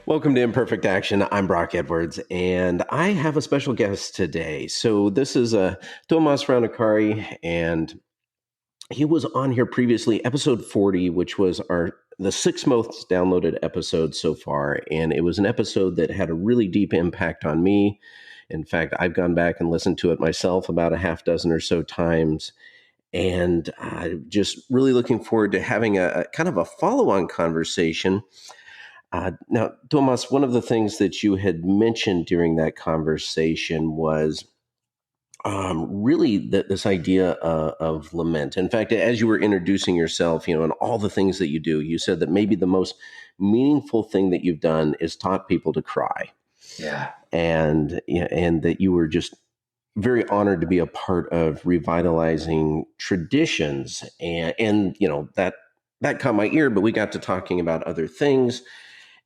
Welcome to Imperfect Action. I'm Brock Edwards, and I have a special guest today. So this is Tuomas Rounakari, and he was on here previously, episode 40, which was the sixth most downloaded episode so far, and it was an episode that had a really deep impact on me. In fact, I've gone back and listened to it myself about a half dozen or so times, and just really looking forward to having a kind of a follow-on conversation. Now, Tomas, one of the things that you had mentioned during that conversation was really this idea of lament. In fact, as you were introducing yourself, and all the things that you do, you said that maybe the most meaningful thing that you've done is taught people to cry. Yeah. And that you were just very honored to be a part of revitalizing traditions. And that caught my ear, but we got to talking about other things.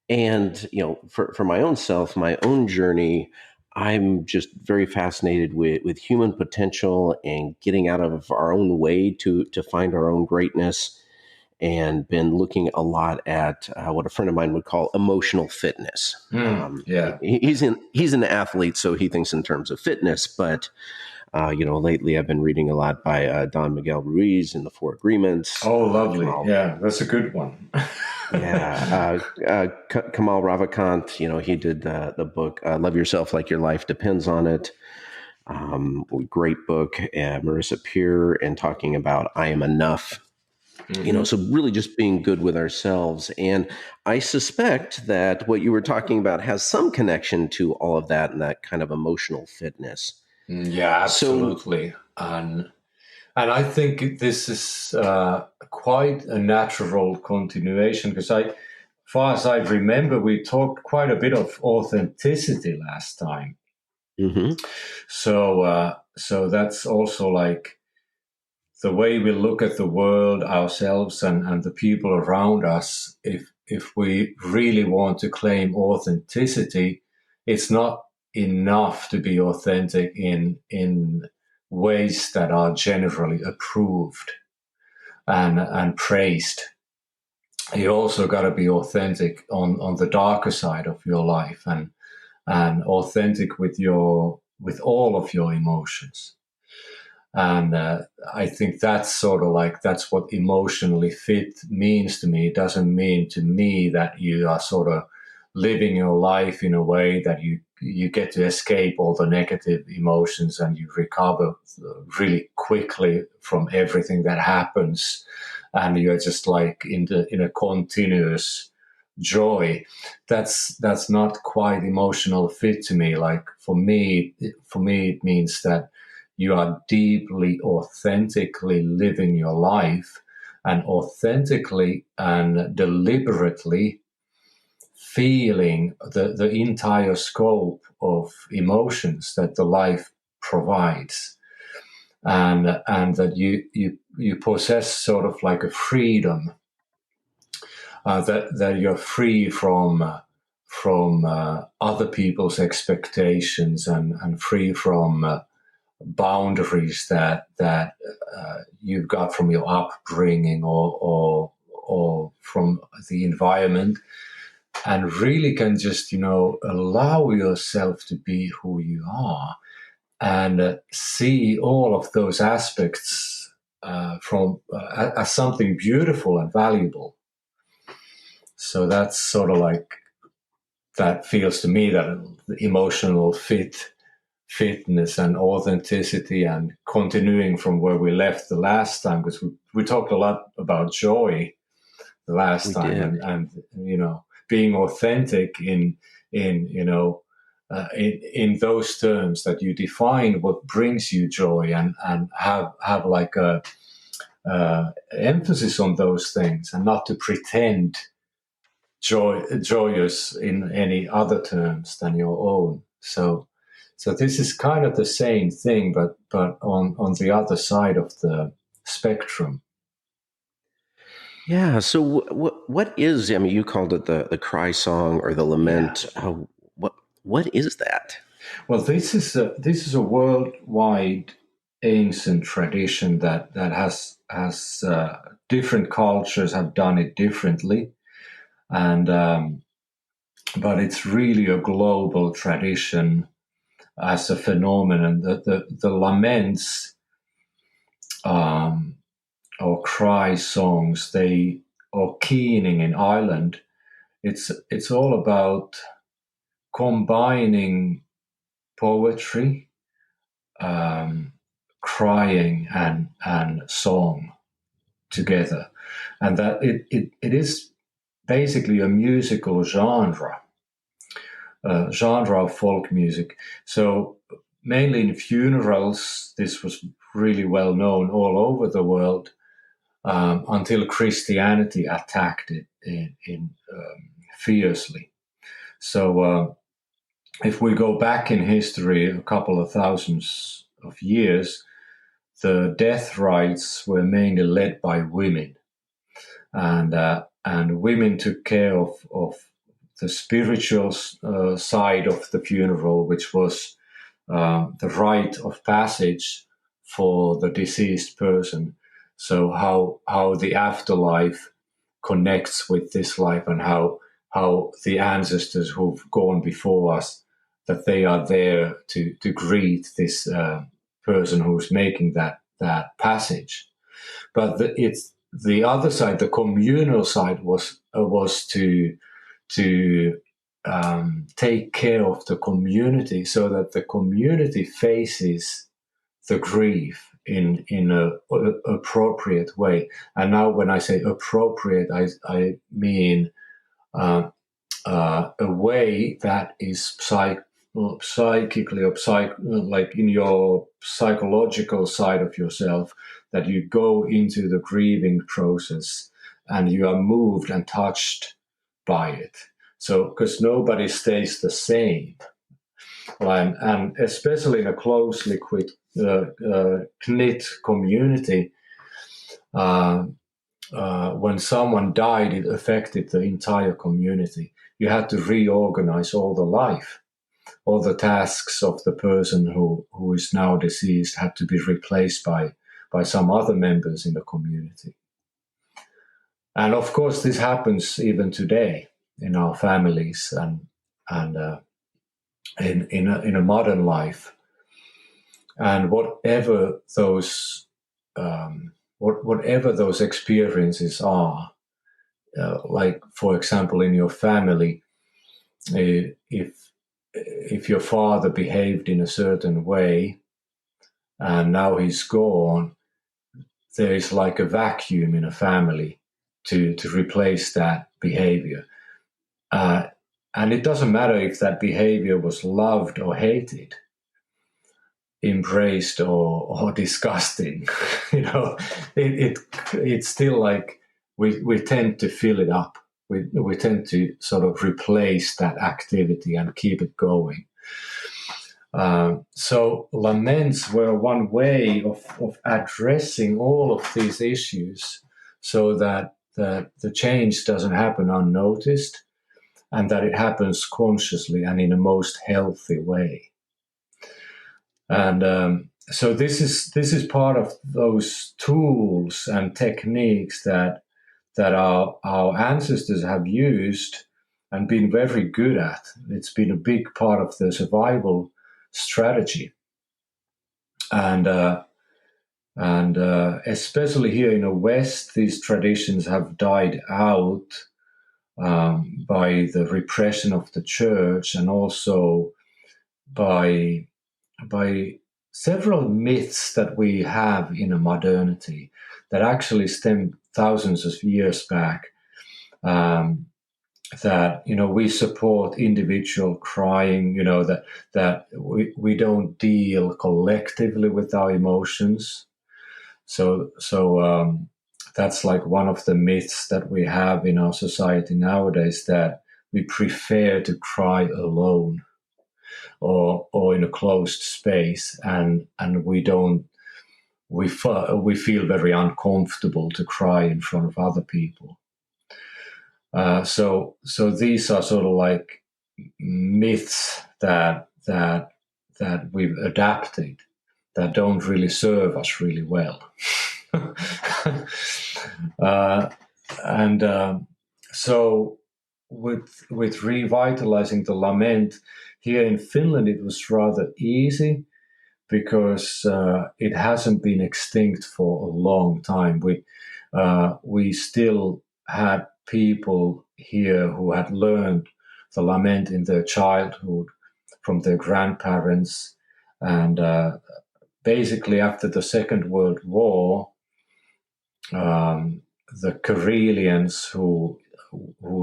And, for my own self, my own journey, I'm just very fascinated with human potential and getting out of our own way to find our own greatness, and been looking a lot at what a friend of mine would call emotional fitness. Yeah. He's an athlete, so he thinks in terms of fitness, but lately I've been reading a lot by Don Miguel Ruiz in the Four Agreements. Oh, lovely. Yeah, that's a good one. Yeah. Kamal Ravikant, he did the book, Love Yourself Like Your Life Depends on It. Great book. Marissa Peer, and talking about I Am Enough. Mm-hmm. So really just being good with ourselves. And I suspect that what you were talking about has some connection to all of that and that kind of emotional fitness. Yeah, absolutely. And I think this is quite a natural continuation, because far as I remember, we talked quite a bit of authenticity last time. Mm-hmm. So that's also like the way we look at the world, ourselves, and the people around us. If we really want to claim authenticity, it's not enough to be authentic in ways that are generally approved and praised. You also got to be authentic on the darker side of your life, and authentic with all of your emotions. And I think that's sort of like, that's what emotionally fit means to me. It doesn't mean to me that you are sort of living your life in a way that you get to escape all the negative emotions and you recover really quickly from everything that happens, and you're just like in a continuous joy. That's not quite emotional fit to me. Like for me it means that you are deeply, authentically living your life, and authentically and deliberately feeling the entire scope of emotions that the life provides, and that you possess sort of like a freedom, that you're free from other people's expectations, and free from boundaries that you've got from your upbringing or from the environment, and really can just allow yourself to be who you are, and see all of those aspects from as something beautiful and valuable. So that's sort of like, that feels to me that the emotional fitness and authenticity, and continuing from where we left the last time, because we talked a lot about joy the last time, and being authentic in those terms, that you define what brings you joy, and have like a emphasis on those things, and not to pretend joyous in any other terms than your own. So this is kind of the same thing, but on the other side of the spectrum. Yeah. So what is, I mean, you called it the cry song or the lament. Yeah. What is that? Well, this is a worldwide ancient tradition that has different cultures have done it differently, and but it's really a global tradition as a phenomenon. The laments, or cry songs, or keening in Ireland, it's all about combining poetry, crying, and song together, and that it is basically a musical genre of folk music. So mainly in funerals, this was really well known all over the world, until Christianity attacked it fiercely. So if we go back in history a couple of thousands of years, the death rites were mainly led by women, and women took care of the spiritual side of the funeral, which was the rite of passage for the deceased person. So how the afterlife connects with this life, and how the ancestors who've gone before us, that they are there to greet this person who's making that passage. But it's the other side, the communal side, was to take care of the community, so that the community faces the grief in a appropriate way. And now, when I say appropriate, I mean a way that is psychically, or like in your psychological side of yourself, that you go into the grieving process and you are moved and touched by it. So, because nobody stays the same, and especially in a closely knit community, when someone died, it affected the entire community. You had to reorganize all the life. All the tasks of the person who is now deceased had to be replaced by some other members in the community. And of course, this happens even today in our families, and in a modern life. And whatever those experiences are, like, for example, in your family, if your father behaved in a certain way and now he's gone, there is like a vacuum in a family to replace that behavior. And it doesn't matter if that behavior was loved or hated, embraced or disgusting. It's still like we tend to fill it up. We tend to sort of replace that activity and keep it going. So laments were one way of addressing all of these issues, so that the change doesn't happen unnoticed, and that it happens consciously and in a most healthy way. And so this is part of those tools and techniques that our ancestors have used and been very good at. It's been a big part of the survival strategy, and especially here in the West, these traditions have died out by the repression of the church, and also by several myths that we have in a modernity that actually stem thousands of years back. That we support individual crying. That we don't deal collectively with our emotions. So that's like one of the myths that we have in our society nowadays, that we prefer to cry alone, or in a closed space, and we feel very uncomfortable to cry in front of other people. So these are sort of like myths that we've adapted, that don't really serve us really well. So with revitalizing the lament here in Finland, it was rather easy because it hasn't been extinct for a long time. We still had people here who had learned the lament in their childhood from their grandparents, and basically after the Second World War, the Karelians who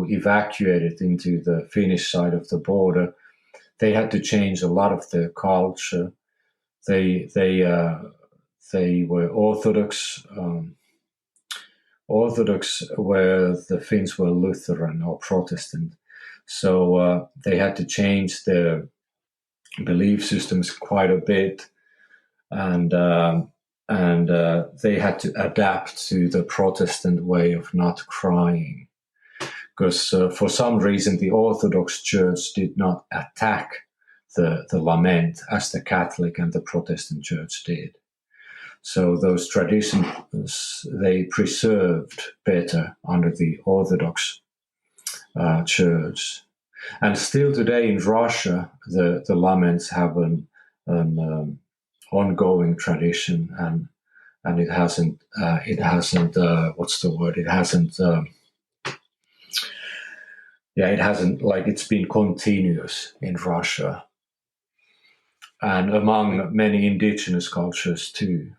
evacuated into the Finnish side of the border, they had to change a lot of their culture. They were Orthodox, Orthodox where the Finns were Lutheran or Protestant. So they had to change their belief systems quite a bit, and they had to adapt to the Protestant way of not crying. Because for some reason the Orthodox Church did not attack the lament as the Catholic and the Protestant Church did. So those traditions, they preserved better under the Orthodox Church. And still today in Russia, the laments have an ongoing tradition, and it hasn't what's the word? It hasn't like it's been continuous in Russia and among many indigenous cultures too.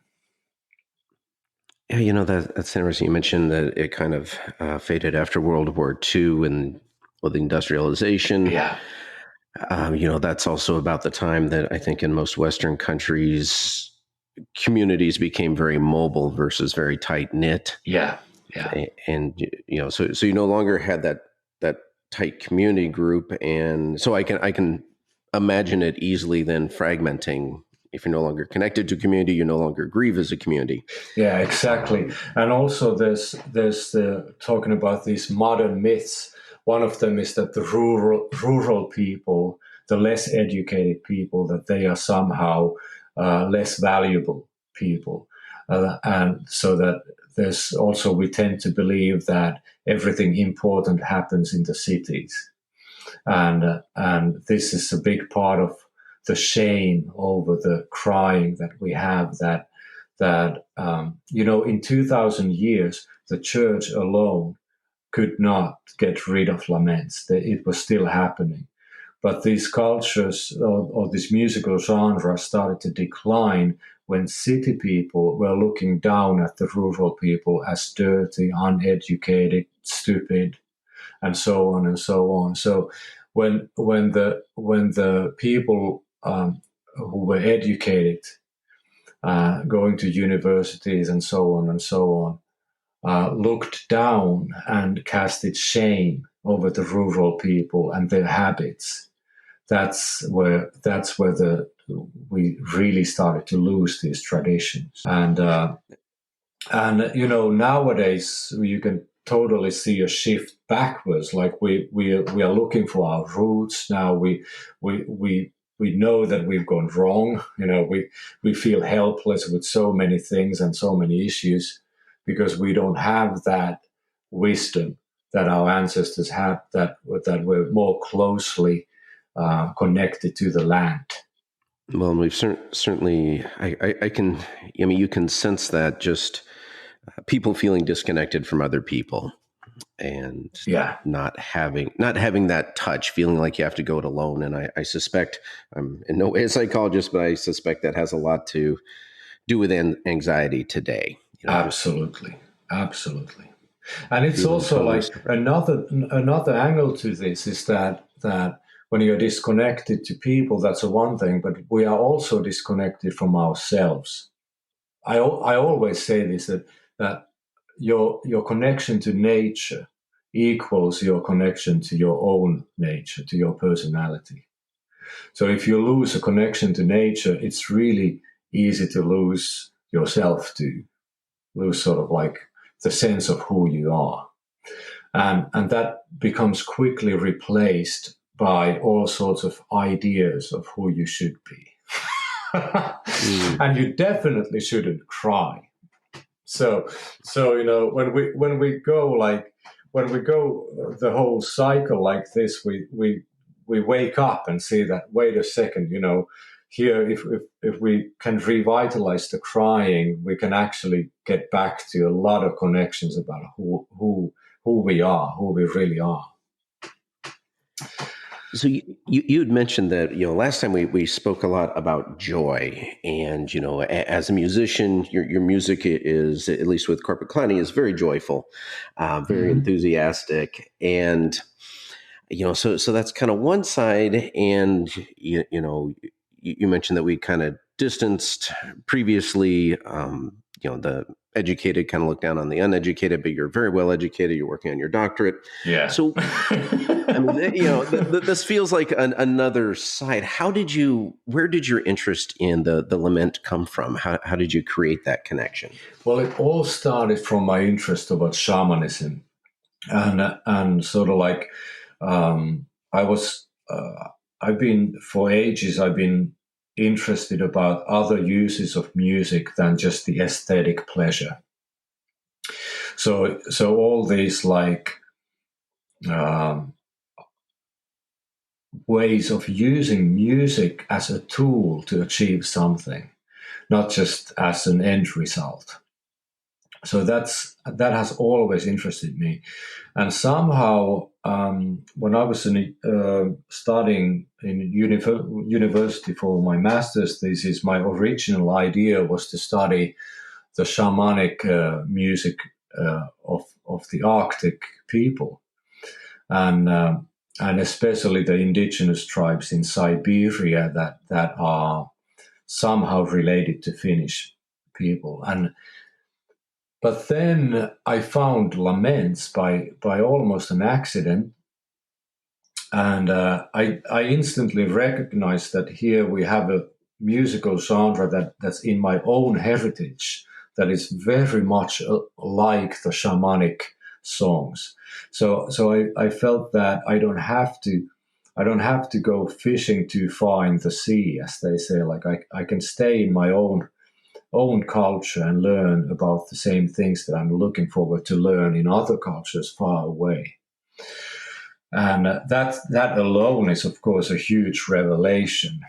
Yeah, that's interesting. You mentioned that it kind of faded after World War II and with industrialization. Yeah. That's also about the time that I think in most Western countries, communities became very mobile versus very tight knit. Yeah. And so you no longer had that tight community group, and so I can imagine it easily then fragmenting. If you're no longer connected to community, you no longer grieve as a community. Yeah, exactly. And also there's the talking about these modern myths. One of them is that the rural people, the less educated people, that they are somehow less valuable people. And so that there's also, we tend to believe that everything important happens in the cities. And this is a big part of the shame over the crying that we have, that in 2000 years, the church alone could not get rid of laments. It was still happening. But these cultures or this musical genre started to decline when city people were looking down at the rural people as dirty, uneducated, stupid, and so on and so on. So when the people who were educated, going to universities and so on and so on, looked down and casted shame over the rural people and their habits, that's where we really started to lose these traditions. And nowadays you can totally see a shift backwards. Like we are looking for our roots now. We know that we've gone wrong. We feel helpless with so many things and so many issues because we don't have that wisdom that our ancestors had, that were more closely connected to the land. Well, we've certainly, you can sense that just people feeling disconnected from other people, and not having that touch, feeling like you have to go it alone. And I suspect, I'm in no way a psychologist, but I suspect that has a lot to do with anxiety today. Absolutely. And it's also like another angle to this is that when you're disconnected to people, that's one thing, but we are also disconnected from ourselves. I always say this, that your connection to nature equals your connection to your own nature, to your personality. So if you lose a connection to nature, it's really easy to lose yourself, to lose sort of like the sense of who you are. And that becomes quickly replaced by all sorts of ideas of who you should be. And you definitely shouldn't cry. So when we go, like, when we go the whole cycle like this, we wake up and see that, wait a second, here, if we can revitalize the crying, we can actually get back to a lot of connections about who we are, who we really are. So you had mentioned that, last time we spoke a lot about joy, and, as a musician, your music is, at least with Corporate Clowning, is very joyful, very enthusiastic. And, so that's kind of one side. And, you mentioned that we kind of distanced previously, the educated kind of look down on the uneducated, but you're very well educated. You're working on your doctorate. Yeah. So, I mean, this feels like another side. Where did your interest in the Lament come from? How did you create that connection? Well, it all started from my interest about shamanism, and sort of like, I've been for ages, I've been interested about other uses of music than just the aesthetic pleasure. So all these like ways of using music as a tool to achieve something, not just as an end result. So that has always interested me, and somehow when I was studying in university for my master's thesis, my original idea was to study the shamanic music of the Arctic people, and especially the indigenous tribes in Siberia that are somehow related to Finnish people. But then I found laments by almost an accident, and I instantly recognized that here we have a musical genre that's in my own heritage, that is very much like the shamanic songs. So I felt that I don't have to go fishing too far in the sea, as they say. Like I can stay in my own culture and learn about the same things that I'm looking forward to learn in other cultures far away. And that alone is, of course, a huge revelation.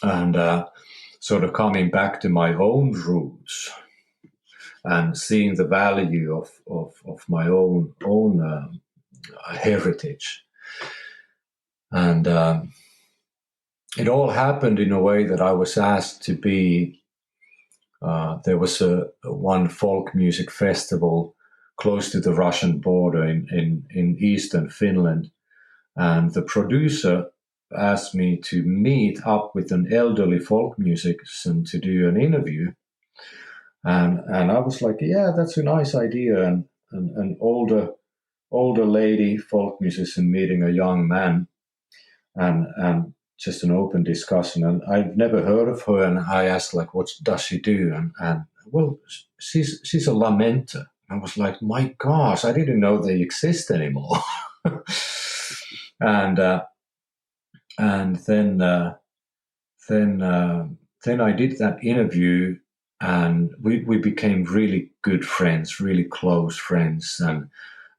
And sort of coming back to my own roots and seeing the value of my own heritage. And it all happened in a way that I was asked to be. There was one folk music festival close to the Russian border in eastern Finland, and the producer asked me to meet up with an elderly folk musician to do an interview, and I was like, yeah, that's a nice idea, and an older lady folk musician meeting a young man, and just an open discussion. And I've never heard of her, and I asked, like, what does she do? And well, she's a lamenter. I was like, my gosh, I didn't know they exist anymore. and then I did that interview, and we became really good friends, really close friends,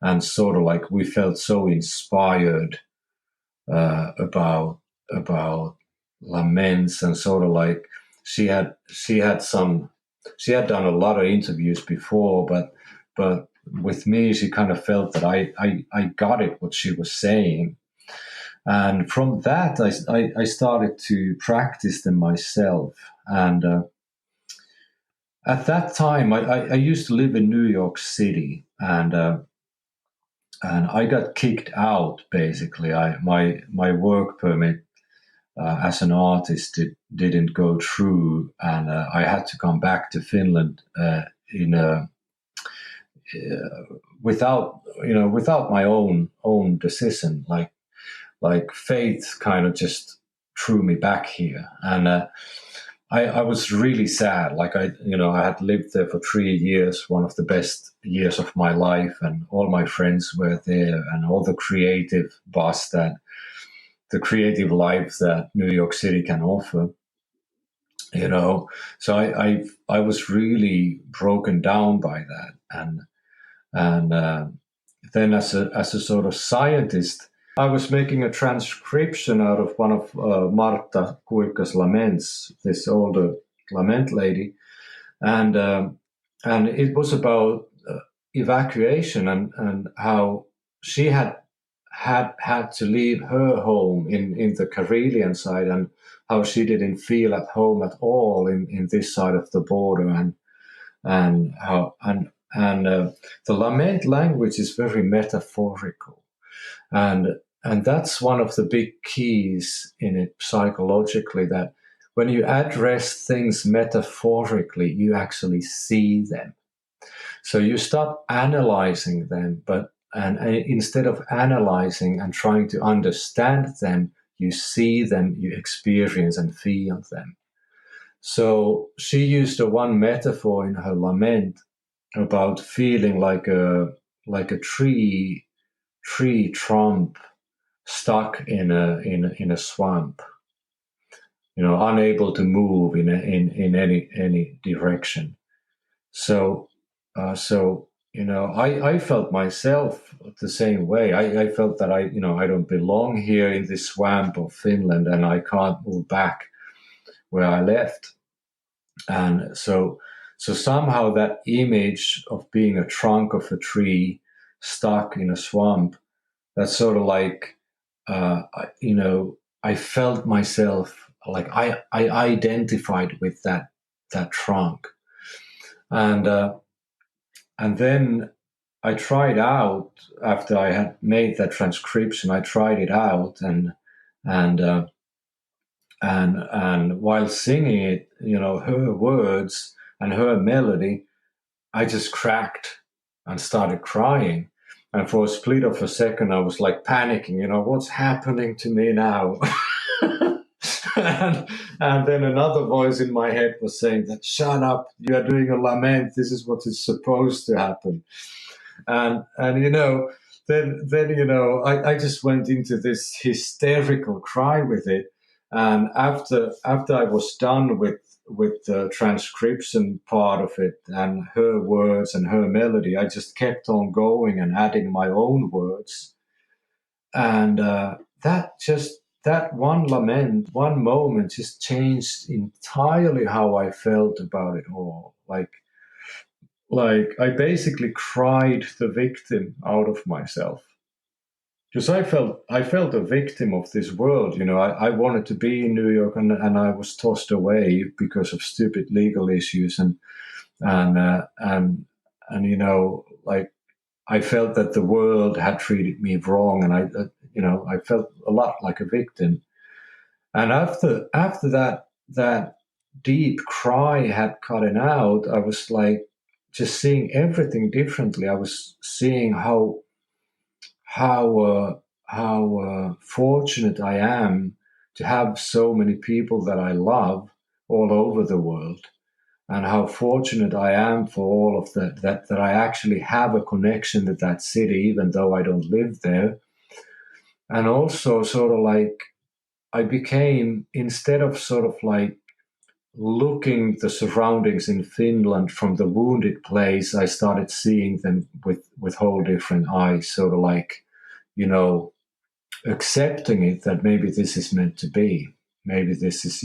and sort of like we felt so inspired about laments, and sort of like she had done a lot of interviews before, but with me she kind of felt that I got it, what she was saying, and from that I started to practice them myself. And at that time I used to live in New York City, and I got kicked out. Basically, my work permit as an artist didn't go through, and I had to come back to Finland without my own decision. Like fate kind of just threw me back here, and I was really sad. Like I had lived there for 3 years, one of the best years of my life, and all my friends were there, and all the creative the creative life that New York City can offer. So I was really broken down by that, and then as a sort of scientist, I was making a transcription out of one of Marta Kuikka's laments, this older lament lady, and it was about evacuation and how she had to leave her home in the Karelian side, and how she didn't feel at home at all in this side of the border, and how the lament language is very metaphorical, and that's one of the big keys in it psychologically, that when you address things metaphorically, you actually see them. So you stop analyzing them, and instead of analyzing and trying to understand them, you see them, you experience and feel them. So she used one metaphor in her lament about feeling like a tree trunk stuck in a swamp, unable to move in any direction. So I felt myself the same way. I felt that I don't belong here in this swamp of Finland, and I can't move back where I left. And so somehow that image of being a trunk of a tree stuck in a swamp, that's sort of like, I felt myself like I identified with that trunk, and then I tried out after I had made that transcription. I tried it out, and while singing it, her words and her melody, I just cracked and started crying. And for a split of a second, I was like panicking, what's happening to me now? and then another voice in my head was saying that, shut up, you are doing a lament. This is what is supposed to happen. And then I just went into this hysterical cry with it. And after I was done with the transcription part of it and her words and her melody, I just kept on going and adding my own words. And that one lament, one moment just changed entirely how I felt about it all. Like I basically cried the victim out of myself. Because I felt a victim of this world. I wanted to be in New York, and I was tossed away because of stupid legal issues, and like I felt that the world had treated me wrong, and I felt a lot like a victim. And after that deep cry had gotten out, I was like just seeing everything differently. I was seeing how fortunate I am to have so many people that I love all over the world, and how fortunate I am for all of that I actually have a connection with that city, even though I don't live there. And also sort of like I became, instead of sort of like looking the surroundings in Finland from the wounded place, I started seeing them with whole different eyes, sort of like, accepting it, that maybe this is meant to be. Maybe this is,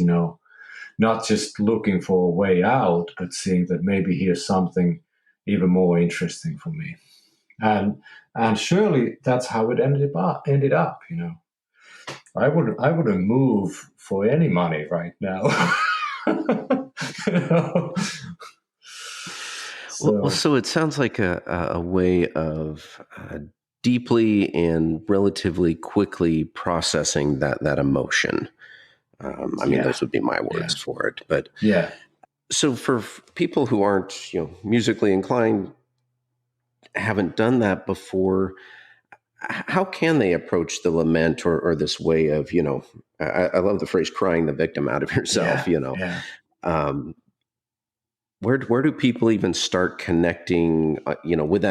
not just looking for a way out, but seeing that maybe here's something even more interesting for me. And surely that's how it ended up. I wouldn't move for any money right now. So it sounds like a way of deeply and relatively quickly processing that emotion. I mean, those would be my words for it. But so for people who aren't, musically inclined, haven't done that before, how can they approach the lament or this way of, I love the phrase crying the victim out of yourself, where do people even start connecting, with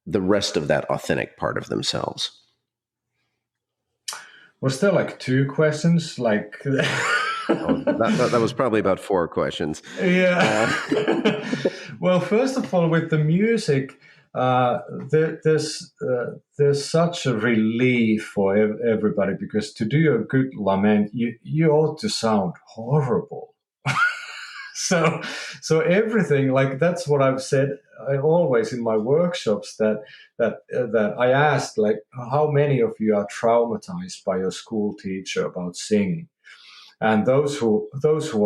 the rest of that authentic part of themselves? Was there like two questions? Like that was probably about four questions. Yeah. Well, first of all, with the music, there's such a relief for everybody, because to do a good lament, you ought to sound horrible. So, so everything, like, that's what I've said. I always in my workshops that I asked, like, how many of you are traumatized by your school teacher about singing? And those who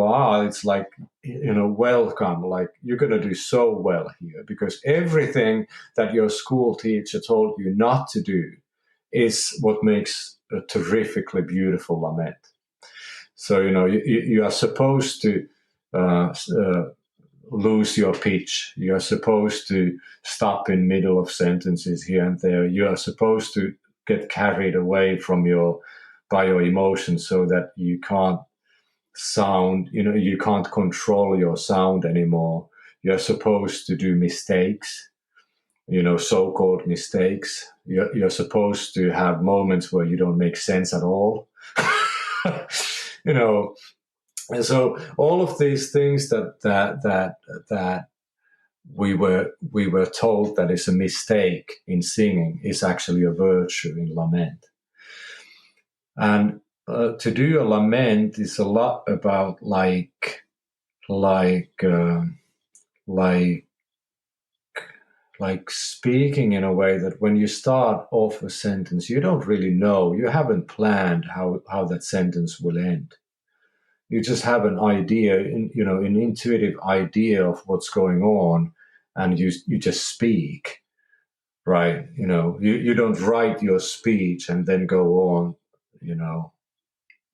are, it's like, welcome. Like, you're gonna do so well here, because everything that your school teacher told you not to do is what makes a terrifically beautiful lament. So you are supposed to uh, uh, lose your pitch. You are supposed to stop in middle of sentences here and there. You are supposed to get carried away by your emotions, so that you can't sound, you can't control your sound anymore. You're supposed to do mistakes, so-called mistakes. You're supposed to have moments where you don't make sense at all. you know and so all of these things that we were told that is a mistake in singing is actually a virtue in lament. And to do a lament is a lot about like uh, like like speaking in a way that when you start off a sentence, you don't really know, you haven't planned how that sentence will end. You just have an idea, an intuitive idea of what's going on, and you just speak, right? You don't write your speech and then go on,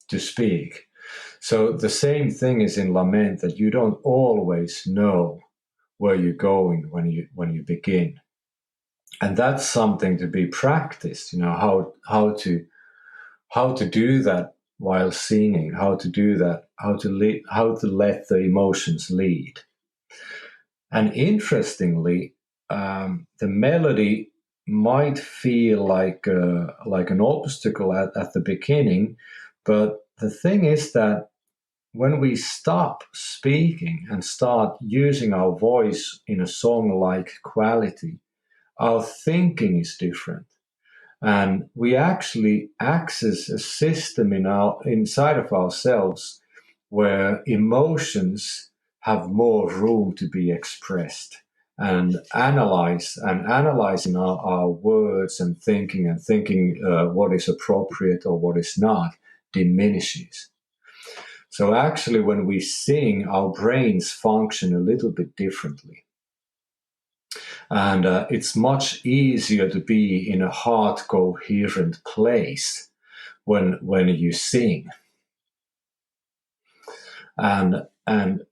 to speak. So the same thing is in lament, that you don't always know where you're going when you begin. And that's something to be practiced, how to do that while singing, how to do that, how to let the emotions lead. And interestingly, the melody might feel like an obstacle at the beginning, but the thing is that when we stop speaking and start using our voice in a song-like quality, our thinking is different. And we actually access a system inside of ourselves where emotions have more room to be expressed, and analyzing our words and thinking what is appropriate or what is not diminishes. So actually, when we sing, our brains function a little bit differently. And it's much easier to be in a heart coherent place when you sing. And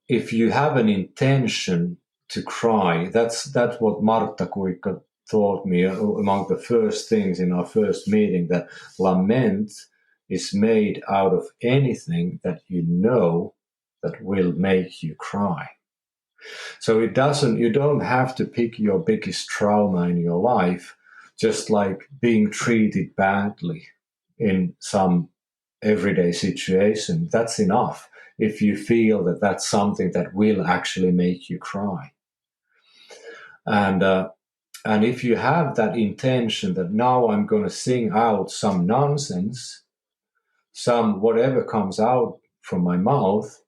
if you have an intention to cry, that's what Martta Kuikka taught me among the first things in our first meeting, that lament is made out of anything that that will make you cry. So you don't have to pick your biggest trauma in your life, just like being treated badly in some everyday situation. That's enough if you feel that that's something that will actually make you cry. And if you have that intention that now I'm going to sing out some nonsense, some whatever comes out from my mouth,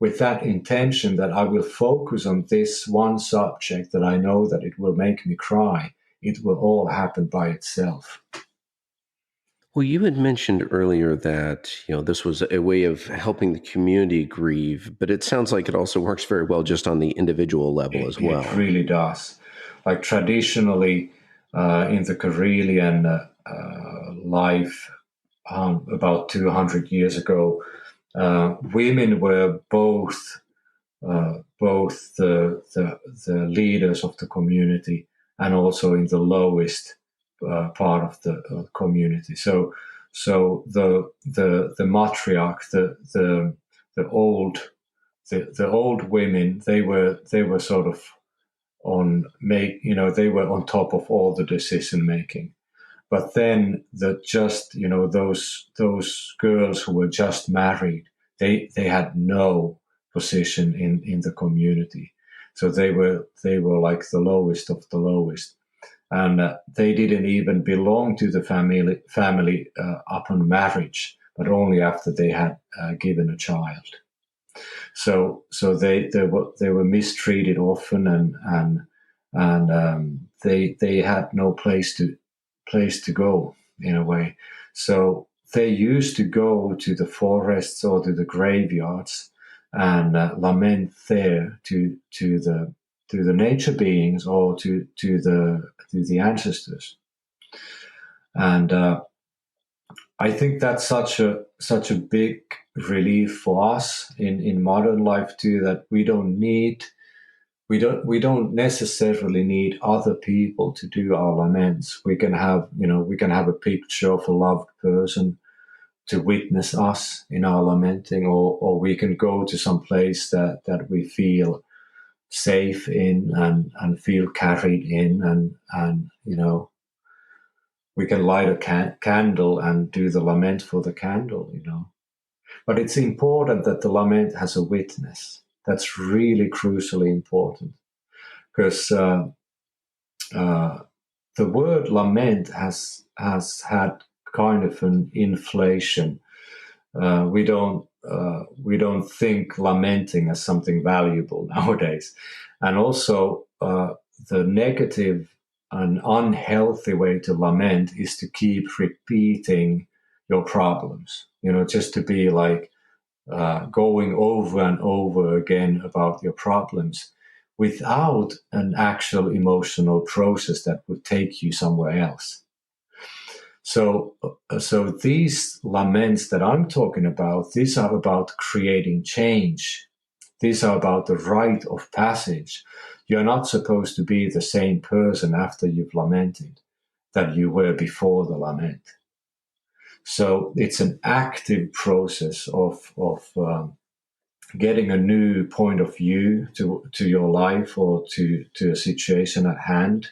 with that intention that I will focus on this one subject that I know that it will make me cry, it will all happen by itself. Well, you had mentioned earlier that, this was a way of helping the community grieve, but it sounds like it also works very well just on the individual level as well. It really does. Like traditionally, in the Karelian life, about 200 years ago, women were both the leaders of the community and also in the lowest part of the community. So the matriarch, the old women, they were sort of they were on top of all the decision making. But then those girls who were just married, they had no position in the community. So they were like the lowest of the lowest. and they didn't even belong to the family upon marriage, but only after they had given a child. So they were mistreated often, and they had no place to go, in a way. So they used to go to the forests or to the graveyards and lament there to the nature beings or to the ancestors. And I think that's such a big relief for us in modern life too, that we don't necessarily need other people to do our laments. We can have a picture of a loved person to witness us in our lamenting, or we can go to some place that we feel safe in and feel carried in, and we can light a candle and do the lament for the candle. But it's important that the lament has a witness. That's really crucially important, because the word lament has had kind of an inflation. We don't think lamenting as something valuable nowadays, and also the negative an unhealthy way to lament is to keep repeating your problems, just to be like going over and over again about your problems without an actual emotional process that would take you somewhere else. So these laments that I'm talking about, these are about creating change. These are about the rite of passage. You're not supposed to be the same person after you've lamented that you were before the lament. So it's an active process of getting a new point of view to your life or to a situation at hand.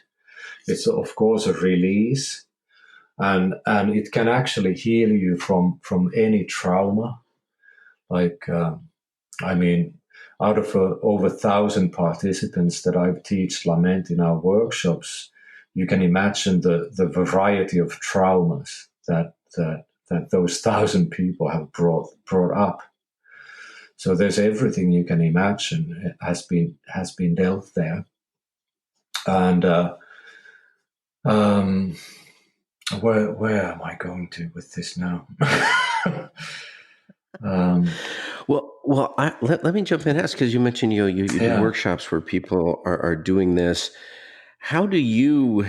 It's of course a release, and it can actually heal you from any trauma. Like out of over 1,000 participants that I teach lament in our workshops, you can imagine the variety of traumas that those 1,000 people have brought up. So there's everything you can imagine has been dealt there. And where am I going to with this now? Well, let me jump in and ask, because you mentioned you do workshops where people are doing this. How do you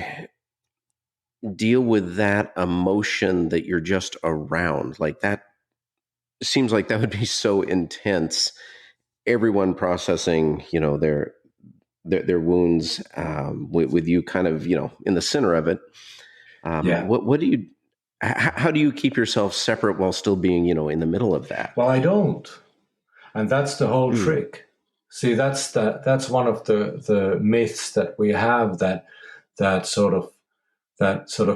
deal with that emotion that you're just around? Like, that seems like that would be so intense. Everyone processing, their wounds, with you kind of, in the center of it. What do you? How do you keep yourself separate while still being, in the middle of that? Well, I don't, and that's the whole trick. See, that's one of the myths that we have, that sort of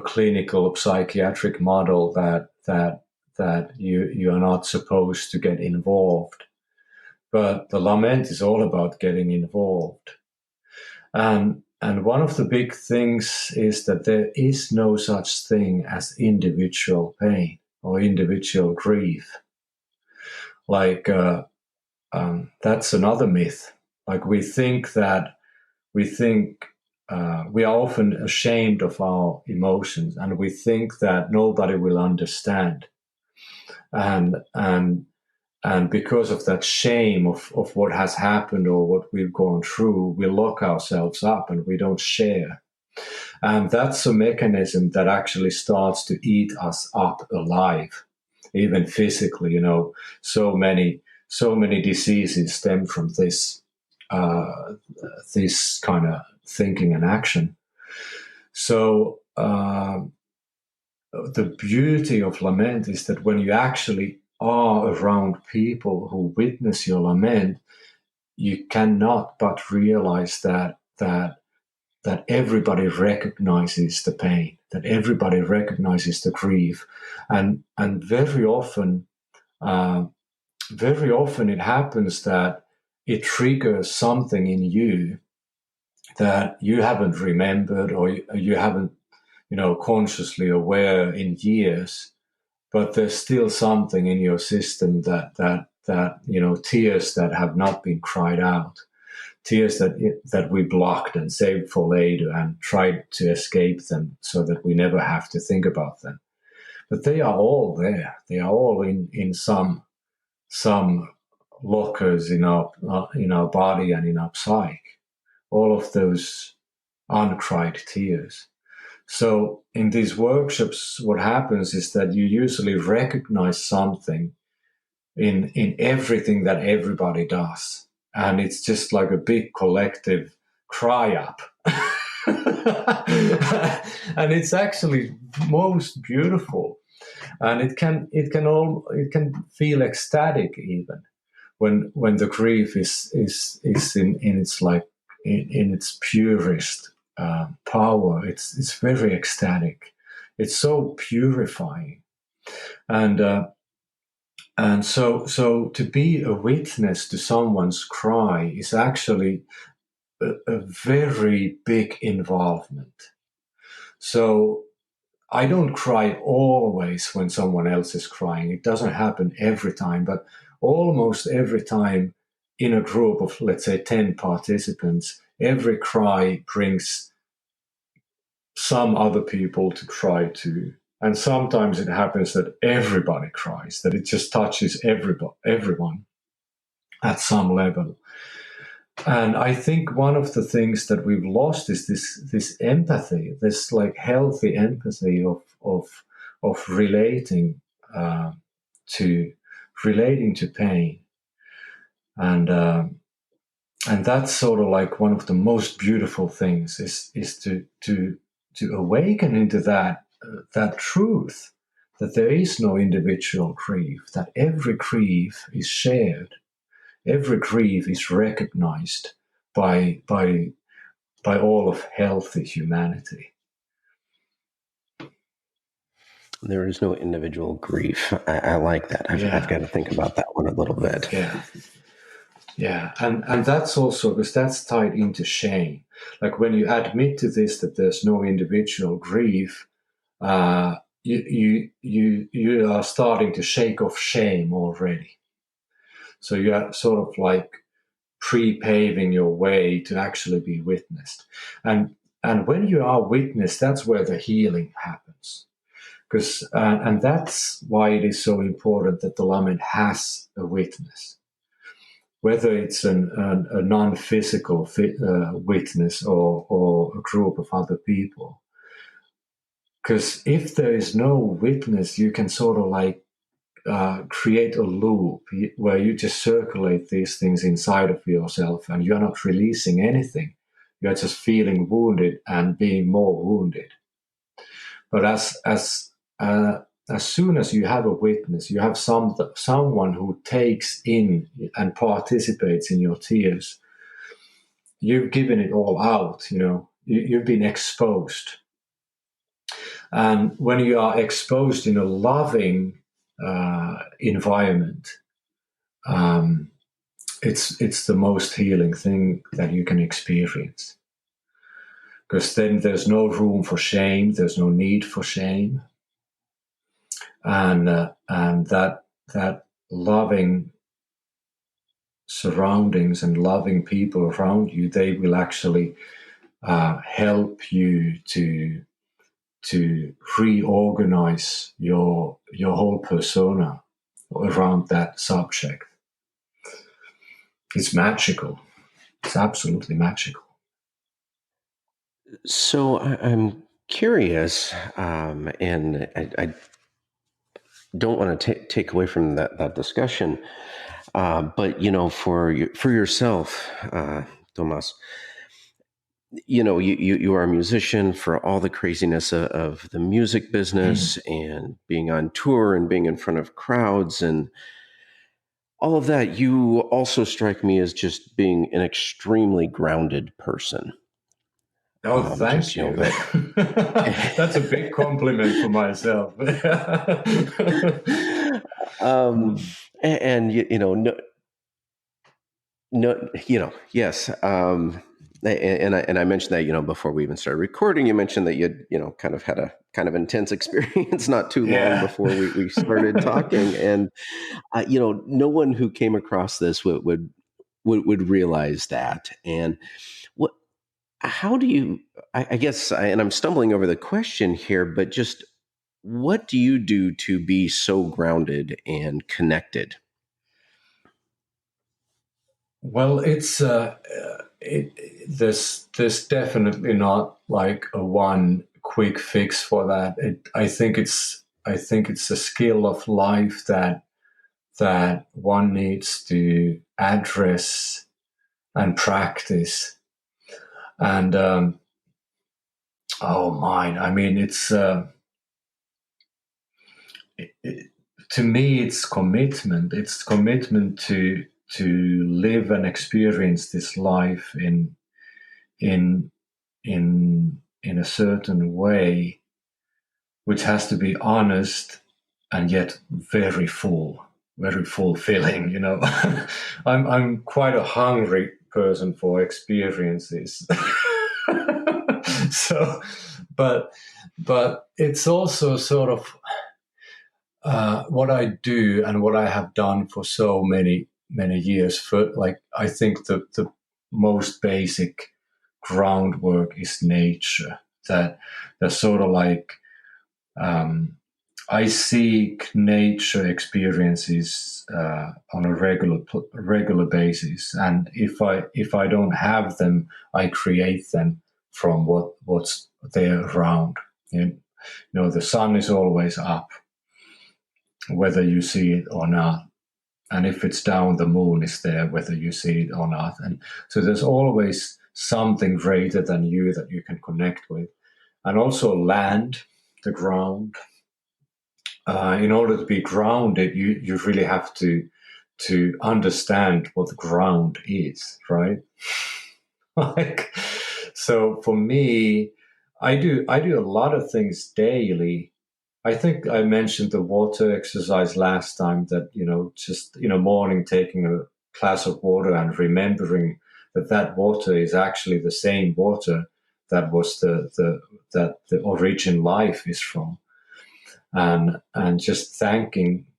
clinical psychiatric model that you are not supposed to get involved. But the lament is all about getting involved. And one of the big things is that there is no such thing as individual pain or individual grief. Like, that's another myth. Like, we are often ashamed of our emotions, and we think that nobody will understand. And because of that shame of what has happened or what we've gone through, we lock ourselves up and we don't share. And that's a mechanism that actually starts to eat us up alive, even physically. So many diseases stem from this kind of thinking and action. So the beauty of lament is that when you actually are around people who witness your lament, you cannot but realize that everybody recognizes the pain, that everybody recognizes the grief, and very often it happens that it triggers something in you that you haven't remembered or you haven't, consciously aware in years, but there's still something in your system that tears that have not been cried out, tears that we blocked and saved for later and tried to escape them so that we never have to think about them. But they are all there. They are all in some lockers in our body and in our psyche. All of those uncried tears. So in these workshops, what happens is that you usually recognize something in everything that everybody does. And it's just like a big collective cry up. And it's actually most beautiful. And it can feel ecstatic even when the grief is in its in its purest power. It's very ecstatic. It's so purifying, and so to be a witness to someone's cry is actually a very big involvement. So I don't cry always when someone else is crying. It doesn't happen every time, but almost every time in a group of, let's say, 10 participants, every cry brings some other people to cry too. And sometimes it happens that everybody cries, that it just touches everyone at some level. And I think one of the things that we've lost is this empathy, this like healthy empathy of to relating to pain, and that's sort of like one of the most beautiful things is to awaken into that truth, that there is no individual grief, that every grief is shared. Every grief is recognized by all of healthy humanity. There is no individual grief. I like that. I've got to think about that one a little bit. Yeah, and that's also because that's tied into shame. Like when you admit to this that there's no individual grief, you are starting to shake off shame already. So you are sort of like pre-paving your way to actually be witnessed. And when you are witnessed, that's where the healing happens. Because and that's why it is so important that the lament has a witness, whether it's a non-physical witness or a group of other people. Because if there is no witness, you can sort of like create a loop where you just circulate these things inside of yourself and you're not releasing anything. You're just feeling wounded and being more wounded. But as soon as you have a witness, you have someone who takes in and participates in your tears, you've given it all out, you've been exposed. And when you are exposed in a loving environment, it's the most healing thing that you can experience, because then there's no room for shame, there's no need for shame, and that loving surroundings and loving people around you, they will actually help you to reorganize your whole persona around that subject. It's magical. It's absolutely magical. So I'm curious, and I don't want to take away from that discussion, but for yourself, Tuomas, you are a musician. For all the craziness of the music business and being on tour and being in front of crowds and all of that, you also strike me as just being an extremely grounded person. Oh, thank you. That's a big compliment for myself. And yes. And I mentioned that, before we even started recording, you mentioned that you'd, kind of had a kind of intense experience not too long Yeah. before we started talking. And, no one who came across this would realize that. And what, how do you, I guess, and I'm stumbling over the question here, but just what do you do to be so grounded and connected? Well, there's definitely not like a one quick fix for that. I think it's a skill of life that one needs to address and practice. And oh mine, I mean, it, to me, it's commitment. It's commitment to live and experience this life in in a certain way, which has to be honest and yet very full, very fulfilling. I'm quite a hungry person for experiences. So, but it's also sort of what I do and what I have done for so many years. For like, I think the most basic groundwork is nature. That sort of like, I seek nature experiences on a regular basis, and if I don't have them, I create them from what's there around. The sun is always up, whether you see it or not. And if it's down, the moon is there, whether you see it or not. And so there's always something greater than you that you can connect with. And also land, the ground. In order to be grounded, you really have to understand what the ground is, right? Like, so for me, I do a lot of things daily. I think I mentioned the water exercise last time, that, just, morning taking a glass of water and remembering that water is actually the same water that was that the origin life is from. And just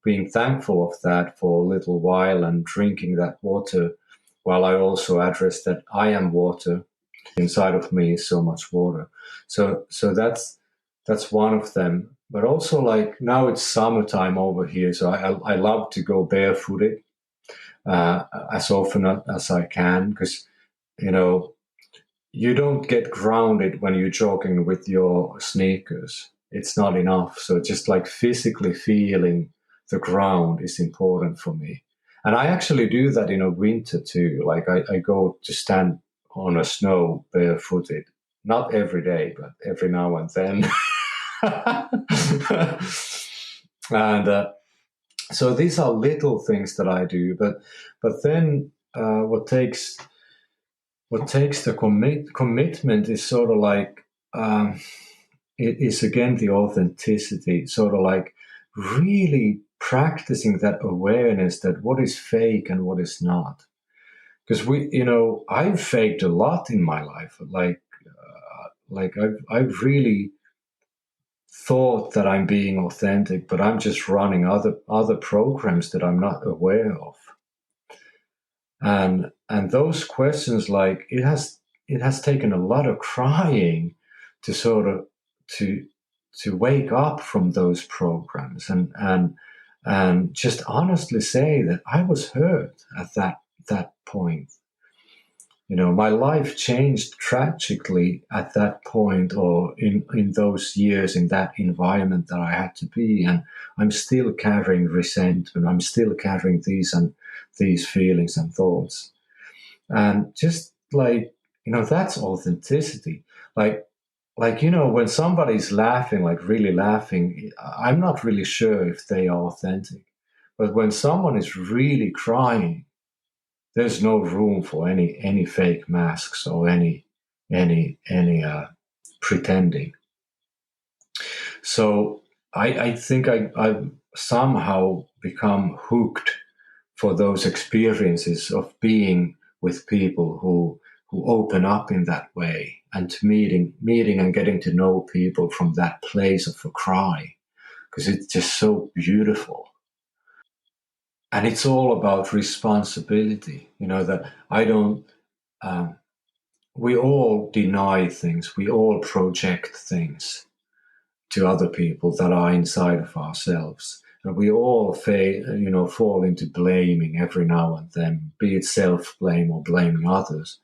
being thankful of that for a little while and drinking that water, while I also address that I am water. Inside of me is so much water. So that's one of them. But also, like, now it's summertime over here, so I love to go barefooted as often as I can, because you know you don't get grounded when you're jogging with your sneakers. It's not enough. So just like physically feeling the ground is important for me. And I actually do that in a winter too. Like, I go to stand on a snow barefooted, not every day, but every now and then. And so these are little things that I do, but then what takes the commitment is sort of like, it is again the authenticity, sort of like really practicing that awareness that what is fake and what is not. Because I've faked a lot in my life. Like I've really thought that I'm being authentic, but I'm just running other programs that I'm not aware of. And those questions, like, it has taken a lot of crying to sort of to wake up from those programs, and just honestly say that I was hurt at that point. My life changed tragically at that point, or in those years, in that environment that I had to be. And I'm still carrying resentment. I'm still carrying these feelings and thoughts. And just like, that's authenticity. When somebody's laughing, like really laughing, I'm not really sure if they are authentic. But when someone is really crying, there's no room for any fake masks or any pretending. So I think I've somehow become hooked for those experiences of being with people who open up in that way, and to meeting and getting to know people from that place of a cry, because it's just so beautiful. And it's all about responsibility, that I don't, we all deny things, we all project things to other people that are inside of ourselves. And we all fall into blaming every now and then, be it self-blame or blaming others.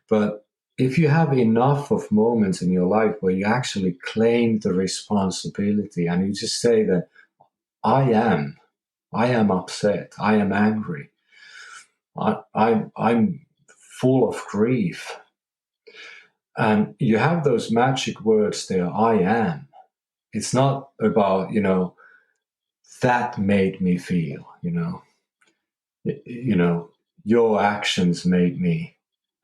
But if you have enough of moments in your life where you actually claim the responsibility and you just say that I am upset, I am angry, I'm full of grief. And you have those magic words there, I am. It's not about, that made me feel, your actions made me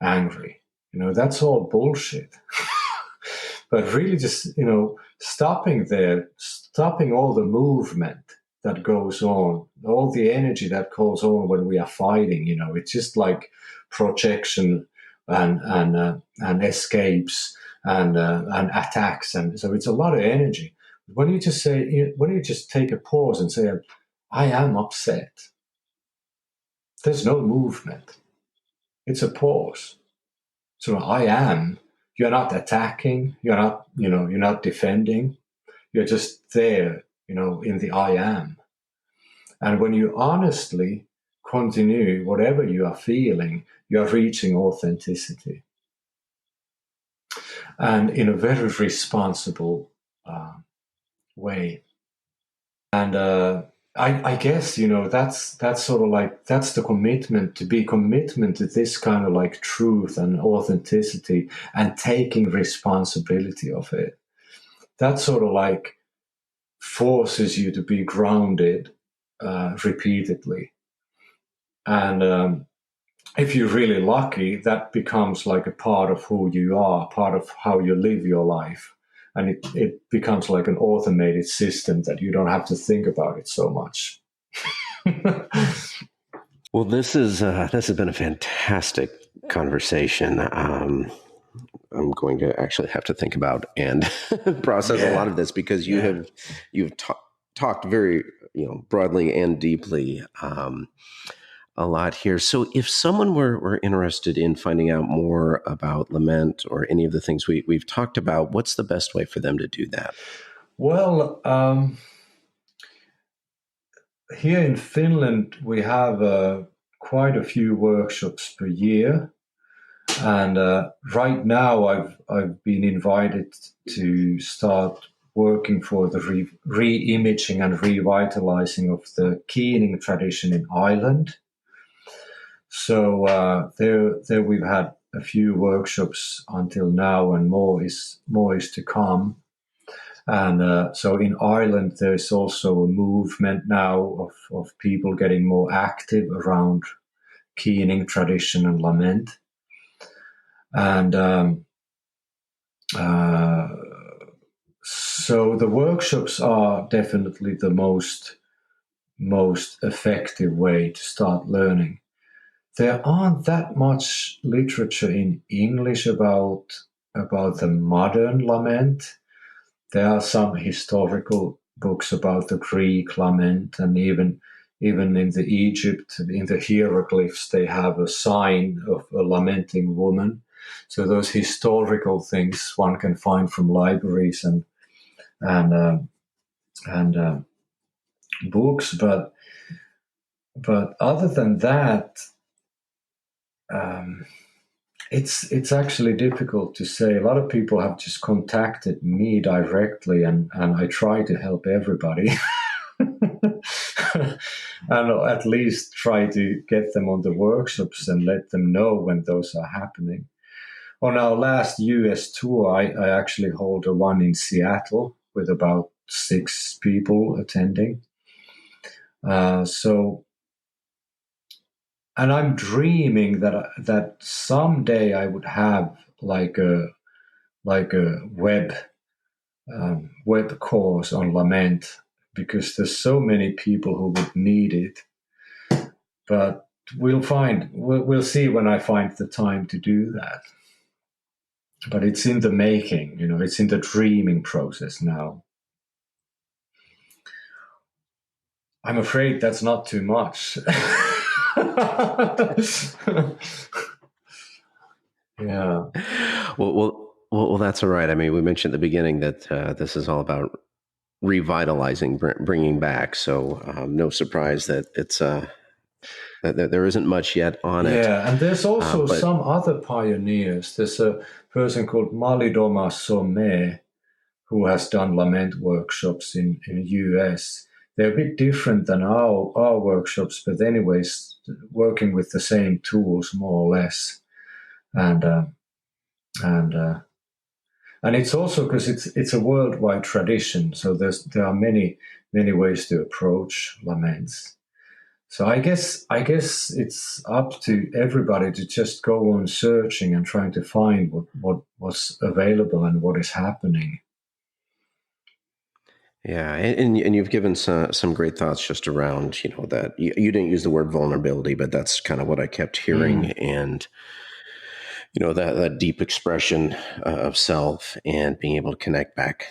angry. That's all bullshit. But really just, stopping there, stopping all the movement that goes on, all the energy that goes on when we are fighting, it's just like projection and escapes and attacks. And so it's a lot of energy. When you just take a pause and say, I am upset, there's no movement. It's a pause. So I am, you're not attacking, you're not defending, you're just there, in the I am. And when you honestly continue whatever you are feeling, you are reaching authenticity. And in a very responsible way. And I guess, that's sort of like, that's the commitment, to be commitment to this kind of like truth and authenticity and taking responsibility of it. That sort of like forces you to be grounded repeatedly. And if you're really lucky, that becomes like a part of who you are, part of how you live your life. And it becomes like an automated system that you don't have to think about it so much. Well, this has been a fantastic conversation. I'm going to actually have to think about and process a lot of this, because you've talked very broadly and deeply a lot here. So if someone were interested in finding out more about Lament or any of the things we've talked about, what's the best way for them to do that? Well, here in Finland, we have quite a few workshops per year. And right now, I've been invited to start working for the re-imaging and revitalizing of the keening tradition in Ireland. So there we've had a few workshops until now, and more is to come. And so in Ireland, there's also a movement now of people getting more active around keening tradition and lament. And so the workshops are definitely the most effective way to start learning. There aren't that much literature in English about the modern lament. There are some historical books about the Greek lament, and even in the Egypt, in the hieroglyphs, they have a sign of a lamenting woman. So those historical things one can find from libraries and books, but other than that, it's actually difficult to say. A lot of people have just contacted me directly, and I try to help everybody. And at least try to get them on the workshops and let them know when those are happening. On our last US tour, I actually hold a one in Seattle with about 6 people attending. And I'm dreaming that someday I would have like a web course on lament, because there's so many people who would need it. But we'll see when I find the time to do that. But it's in the making, it's in the dreaming process now. I'm afraid that's not too much. Yeah. Well, that's all right. I mean, we mentioned at the beginning that this is all about revitalizing, bringing back. So no surprise that it's that there isn't much yet on it. Yeah, and there's also some other pioneers. There's a person called Malidoma Somé who has done lament workshops in the US. They're a bit different than our workshops, but anyways, working with the same tools more or less, and it's also because it's a worldwide tradition. So there are many ways to approach laments. So I guess it's up to everybody to just go on searching and trying to find what's available and what is happening. Yeah, and you've given some great thoughts just around, that you didn't use the word vulnerability, but that's kind of what I kept hearing, and that deep expression of self and being able to connect back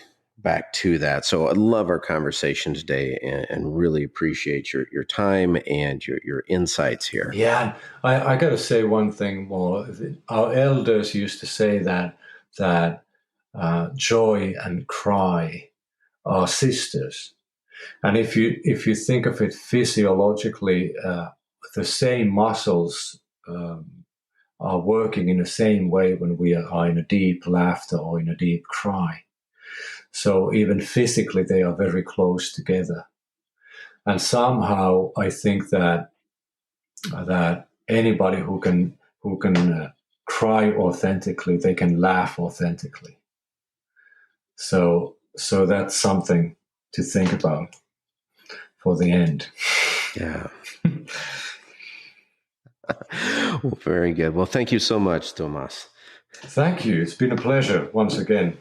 to that. So I love our conversation today, and really appreciate your time and your insights here. Yeah, I got to say one thing more. Our elders used to say that joy and cry are sisters, and if you think of it physiologically, the same muscles are working in the same way when we are in a deep laughter or in a deep cry. So even physically, they are very close together. And somehow, I think that anybody who can cry authentically, they can laugh authentically. So that's something to think about for the end. Yeah. Well, very good. Well, thank you so much, Tuomas. Thank you. It's been a pleasure once again.